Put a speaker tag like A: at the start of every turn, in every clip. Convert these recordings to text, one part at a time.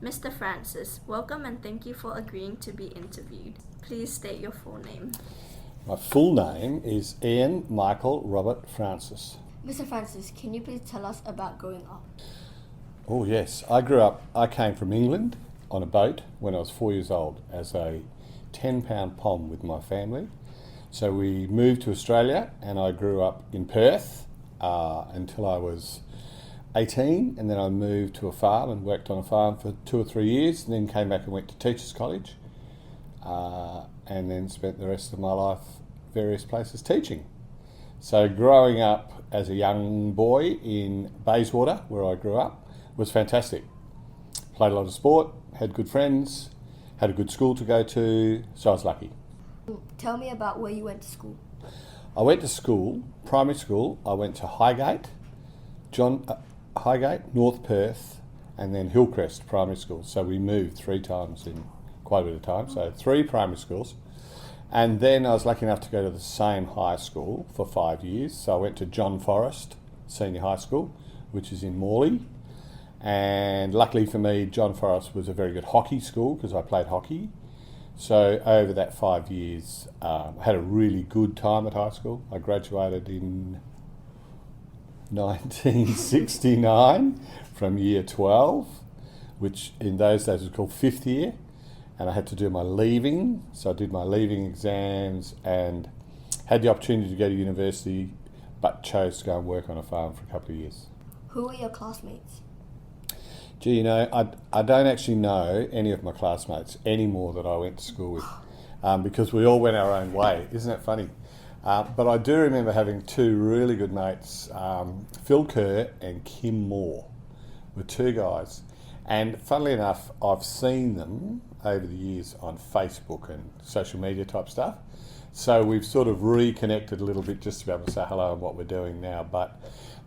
A: Mr. Francis, welcome and thank you for agreeing to be interviewed. Please state your full name.
B: My full name is Ian Michael Robert Francis.
C: Mr. Francis, can you please tell us about growing up?
B: Oh yes, I came from England on a boat when I was 4 years old as a 10-pound pom with my family. So we moved to Australia and I grew up in Perth until I was 18, and then I moved to a farm and worked on a farm for 2 or 3 years, and then came back and went to Teachers College, and then spent the rest of my life various places teaching. So growing up as a young boy in Bayswater, where I grew up, was fantastic. Played a lot of sport, had good friends, had a good school to go to, so I was lucky.
C: Tell me about where you went to school.
B: I went to school, primary school. I went to Highgate, North Perth, and then Hillcrest Primary School. So we moved 3 times in quite a bit of time, so 3 primary schools. And then I was lucky enough to go to the same high school for 5 years. So I went to John Forrest Senior High School, which is in Morley. And luckily for me, John Forrest was a very good hockey school because I played hockey. So over that 5 years, I had a really good time at high school. I graduated in 1969 from year 12, which in those days was called 5th year, and I had to do my leaving. So I did my leaving exams and had the opportunity to go to university, but chose to go and work on a farm for a couple of years.
C: Who were your classmates?
B: Gee, I don't actually know any of my classmates anymore that I went to school with, because we all went our own way. Isn't that funny? But I do remember having 2 really good mates. Phil Kerr and Kim Moore were 2 guys. And funnily enough, I've seen them over the years on Facebook and social media type stuff. So we've sort of reconnected a little bit just to be able to say hello and what we're doing now. But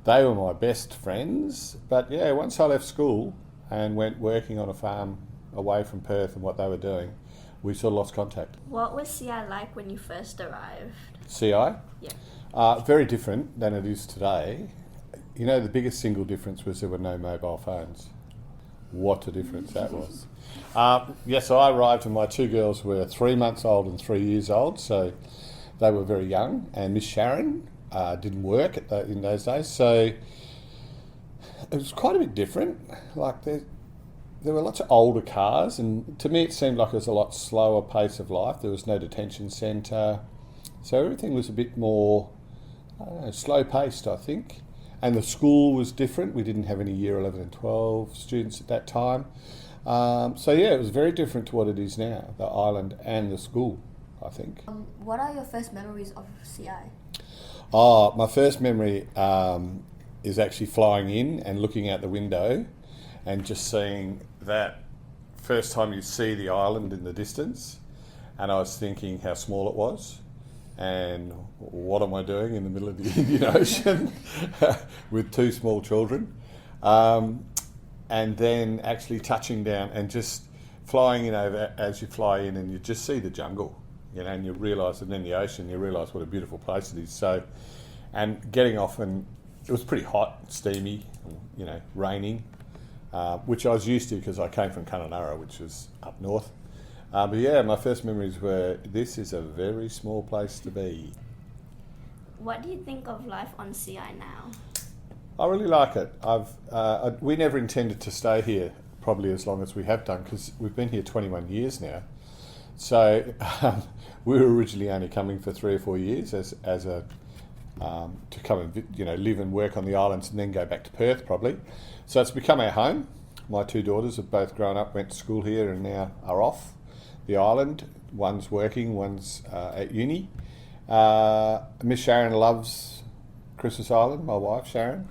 B: they were my best friends. But yeah, once I left school and went working on a farm away from Perth and what they were doing, we sort of lost contact.
A: What was CI like when you first arrived?
B: CI?
A: Yeah.
B: Very different than it is today. You know, the biggest single difference was there were no mobile phones. What a difference that was. Yes, I arrived and my 2 girls were 3 months old and 3 years old, so they were very young. And Miss Sharon didn't work in those days, so it was quite a bit different. Like there were lots of older cars, and to me it seemed like it was a lot slower pace of life. There was no detention centre, so everything was a bit more slow paced, I think. And the school was different. We didn't have any year 11 and 12 students at that time. So yeah, it was very different to what it is now, the island and the school, I think.
C: What are your first memories of CI?
B: Oh, my first memory is actually flying in and looking out the window and just seeing that first time you see the island in the distance. And I was thinking how small it was and what am I doing in the middle of the Indian Ocean with 2 small children. And then actually touching down and just flying in over as you fly in, and you just see the jungle, you know, and you realise, and then the ocean, you realise what a beautiful place it is. So, and getting off, and it was pretty hot, steamy, you know, raining, which I was used to because I came from Kununurra, which was up north. But yeah, my first memories were, this is a very small place to be.
A: What do you think of life on CI now?
B: I really like it. We never intended to stay here probably as long as we have done, because we've been here 21 years now. So we were originally only coming for 3 or 4 years as to come and live and work on the islands and then go back to Perth probably. So it's become our home. My 2 daughters have both grown up, went to school here, and now are off the island. One's working, one's at uni. Miss Sharon loves Christmas Island, my wife Sharon.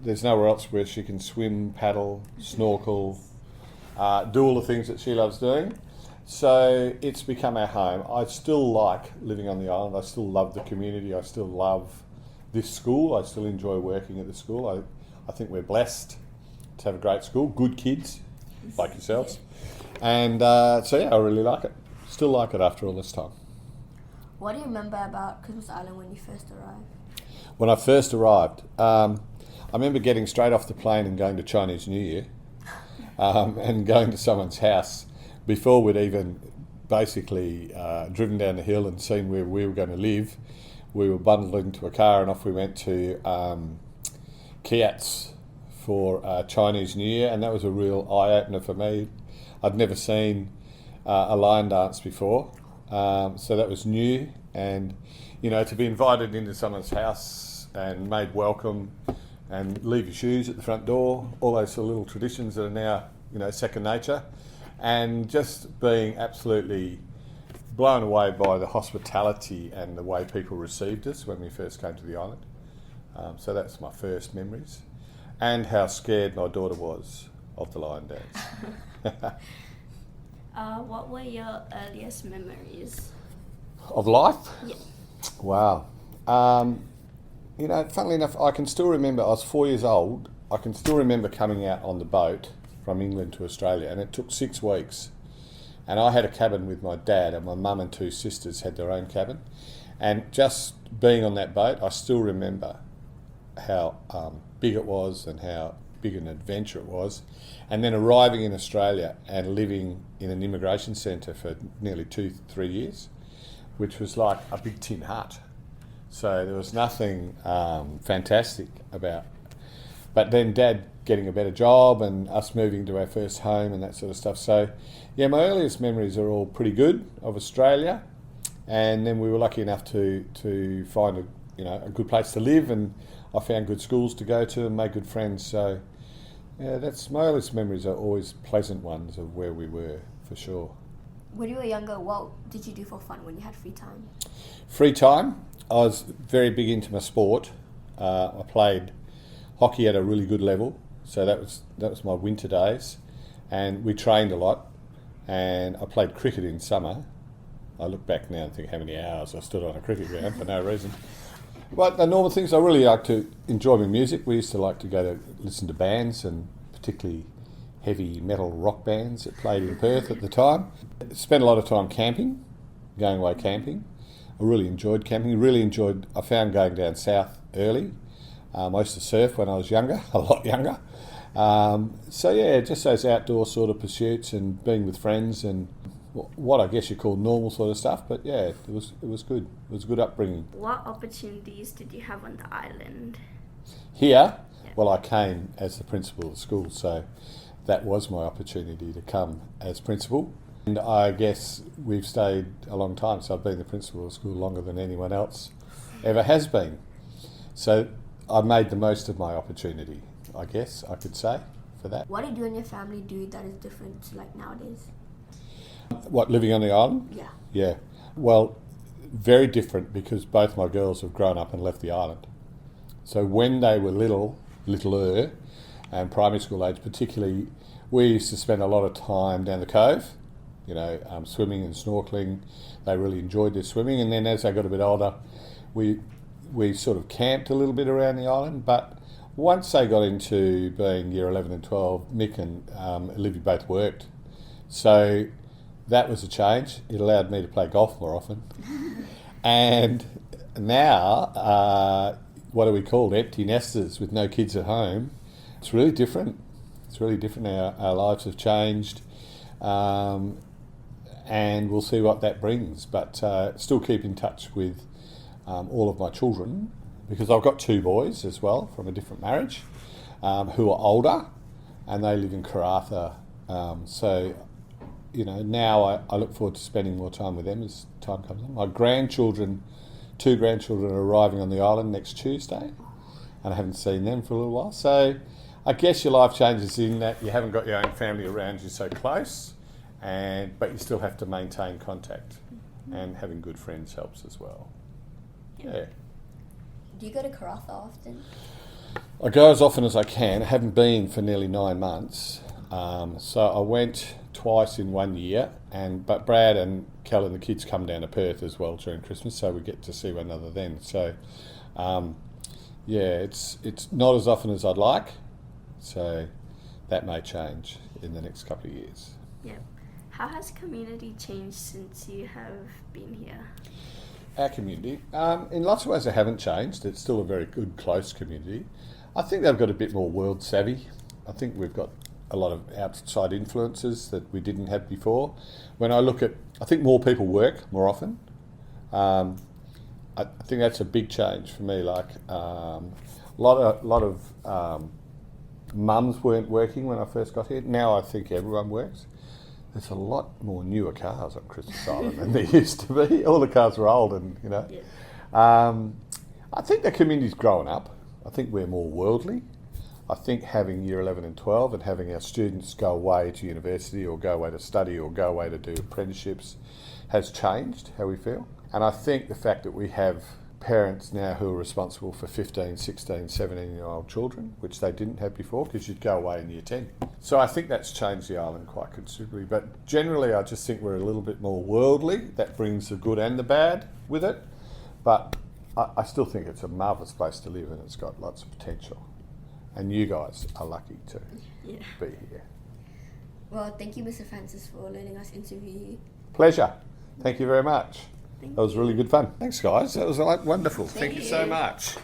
B: There's nowhere else where she can swim, paddle, snorkel, do all the things that she loves doing. So it's become our home. I still like living on the island. I still love the community. I still love this school. I still enjoy working at the school. I think we're blessed to have a great school, good kids like yourselves. And so yeah, I really like it. Still like it after all this time.
C: What do you remember about Christmas Island when you first arrived?
B: When I first arrived, I remember getting straight off the plane and going to Chinese New Year. and going to someone's house before we'd even basically driven down the hill and seen where we were going to live. We were bundled into a car and off we went to Kiat's for Chinese New Year, and that was a real eye-opener for me. I'd never seen a lion dance before, so that was new. And, you know, to be invited into someone's house and made welcome and leave your shoes at the front door, all those sort of little traditions that are now, you know, second nature, and just being absolutely blown away by the hospitality and the way people received us when we first came to the island. So that's my first memories, and how scared my daughter was of the lion dance.
A: What were your earliest memories?
B: Of life?
A: Yeah.
B: Wow. You know, funnily enough, I can still remember, I was 4 years old, I can still remember coming out on the boat from England to Australia, and it took 6 weeks. And I had a cabin with my dad, and my mum and 2 sisters had their own cabin. And just being on that boat, I still remember how big it was and how big an adventure it was. And then arriving in Australia and living in an immigration centre for nearly 2-3 years, which was like a big tin hut. So there was nothing fantastic about. But then Dad getting a better job and us moving to our first home and that sort of stuff. So yeah, my earliest memories are all pretty good of Australia. And then we were lucky enough to find a good place to live, and I found good schools to go to and made good friends. So yeah, that's my earliest memories are always pleasant ones of where we were, for sure.
C: When you were younger, what did you do for fun when you had free time?
B: Free time, I was very big into my sport. I played hockey at a really good level, so that was my winter days, and we trained a lot. And I played cricket in summer. I look back now and think how many hours I stood on a cricket ground for no reason. But the normal things, I really like to enjoy my music. We used to like to go to listen to bands, and particularly heavy metal rock bands that played in Perth at the time. Spent a lot of time camping, going away camping. I really enjoyed camping. I found going down south early. I used to surf when I was younger, a lot younger. So yeah, just those outdoor sort of pursuits and being with friends and what I guess you call normal sort of stuff. But yeah, it was good. It was a good upbringing.
A: What opportunities did you have on the island?
B: Here,
A: Yeah.
B: well, I came as the principal of the school, so that was my opportunity to come as principal. And I guess we've stayed a long time, so I've been the principal of the school longer than anyone else ever has been. So I made the most of my opportunity, I guess I could say, for that.
C: What did you and your family do that is different to like nowadays?
B: What, living on the island?
C: Yeah.
B: Yeah. Well, very different, because both my girls have grown up and left the island. So when they were littler, and primary school age particularly, we used to spend a lot of time down the cove, swimming and snorkelling. They really enjoyed their swimming. And then as they got a bit older, we sort of camped a little bit around the island. But once they got into being year 11 and 12, Mick and Olivia both worked. So that was a change. It allowed me to play golf more often. And now, what are we called? Empty nesters with no kids at home. It's really different. Our lives have changed. And we'll see what that brings. But still keep in touch with all of my children, because I've got 2 boys as well from a different marriage who are older, and they live in Karratha. So, now I look forward to spending more time with them as time comes on. My 2 grandchildren are arriving on the island next Tuesday, and I haven't seen them for a little while. So I guess your life changes in that you haven't got your own family around you so close, but you still have to maintain contact, and having good friends helps as well. Yeah.
C: Do you go to Karratha often?
B: I go as often as I can. I haven't been for nearly 9 months. So I went twice in 1 year, but Brad and Kel and the kids come down to Perth as well during Christmas, so we get to see one another then. So, it's not as often as I'd like, so that may change in the next couple of years.
A: Yep. How has community changed since you have been here?
B: Our community, in lots of ways, they haven't changed. It's still a very good, close community. I think they've got a bit more world savvy. I think we've got a lot of outside influences that we didn't have before. When I look at, I think more people work more often. I think that's a big change for me. Like a lot of mums weren't working when I first got here. Now I think everyone works. There's a lot more newer cars on Christmas Island than there used to be. All the cars were old, and you know.
A: Yeah.
B: I think the community's grown up. I think we're more worldly. I think having year 11 and 12 and having our students go away to university or go away to study or go away to do apprenticeships has changed how we feel. And I think the fact that we have parents now who are responsible for 15, 16, 17-year-old children, which they didn't have before because you'd go away in year 10. So I think that's changed the island quite considerably. But generally I just think we're a little bit more worldly. That brings the good and the bad with it. But I still think it's a marvellous place to live and it's got lots of potential. And you guys are lucky to be here.
C: Well, thank you, Mr. Francis, for letting us interview you.
B: Pleasure. Thank you very much. That was really good fun. Thanks, guys. That was wonderful. Thank you so much.